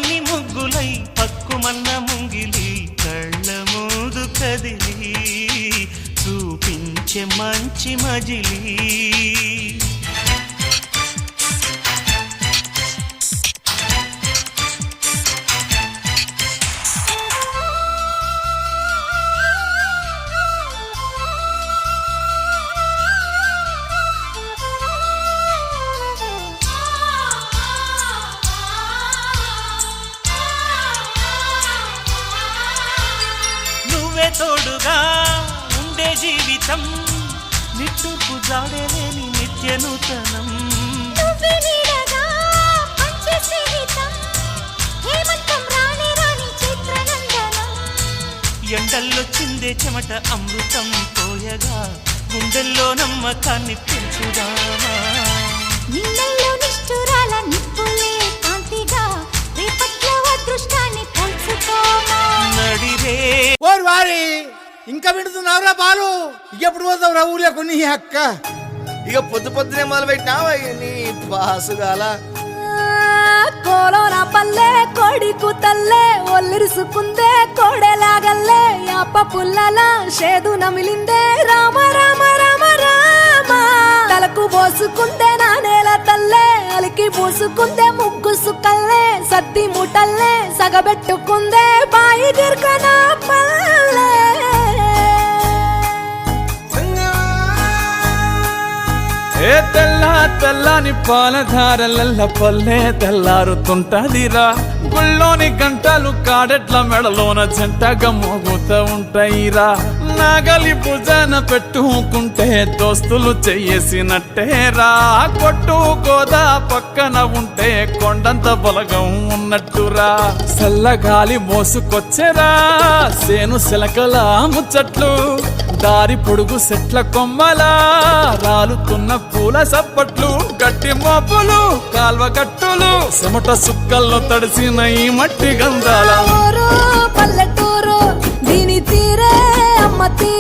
తెల్లని ముగ్గులై పక్కుమన్న ముంగిలి కళ్ళ మూదు కదిలి చూపించే మంచి మజిలీ తోడుగా ఉండే జీవితం నిట్టూర్పు జాడలేని నిత్య నూతనం ఎండల్లో చిందే చెమట అమృతం పోయగా గుండెల్లో నమ్మకాన్ని పెంచుదామా నిన్నల్లో నిష్ఠురాల నిప్పులే కాంతిగా రేపట్లో అదృష్టాన్ని పంచుకోమా నడిరే ఓరి వారి ఇంకా వింటున్నావురా బాలు ఎప్పుడు పోతావు రా ఊర్లో కొన్ని అక్క ఇక పొద్దునే మొదలు పెట్టినావా నీ బాసుగాల కోలోన పల్లె కొడికు తల్లే ఒల్లిరుసుకుందే కోడెలాగల్లే యాప పుల్లల షేదు నమిలిందే రామ రామ రామ రామ తలకు పోసుకుందే నానేల తల్లే అలికి పూసుకుందే ముగ్గు సుక్కల్లే సత్తి ముటల్లే సగబెట్టుకుందే బాయి దిర్కనా పల్లె ఏ తెల్లని పాలధారలల్ల పల్లె తెల్లారుతుంటదిరా గుళ్ళోని గంటలు కాడెట్ల మెడలోన జంటగా మోగుతూ ఉంటాయిరా నాగలి భుజాన పెట్టుకుంటే దోస్తులు చెయ్యేసినట్టేరా కొట్టు గోదా పక్కన ఉంటే కొండంత బలగం ఉన్నట్టురా చల్లగాలి మోసుకొచ్చెరా సేను శిలకల ముచ్చట్లు దారి పొడుగు సెట్ల కొమ్మలా రాలుతున్న పూల సప్పట్లు గట్టి మోపులు కాల్వ కట్టులు చెమట సుక్కల్లో తడిసిన ఈ మట్టి గంధాల పల్లెటూరు దీని తీరే అమ్మ తీరే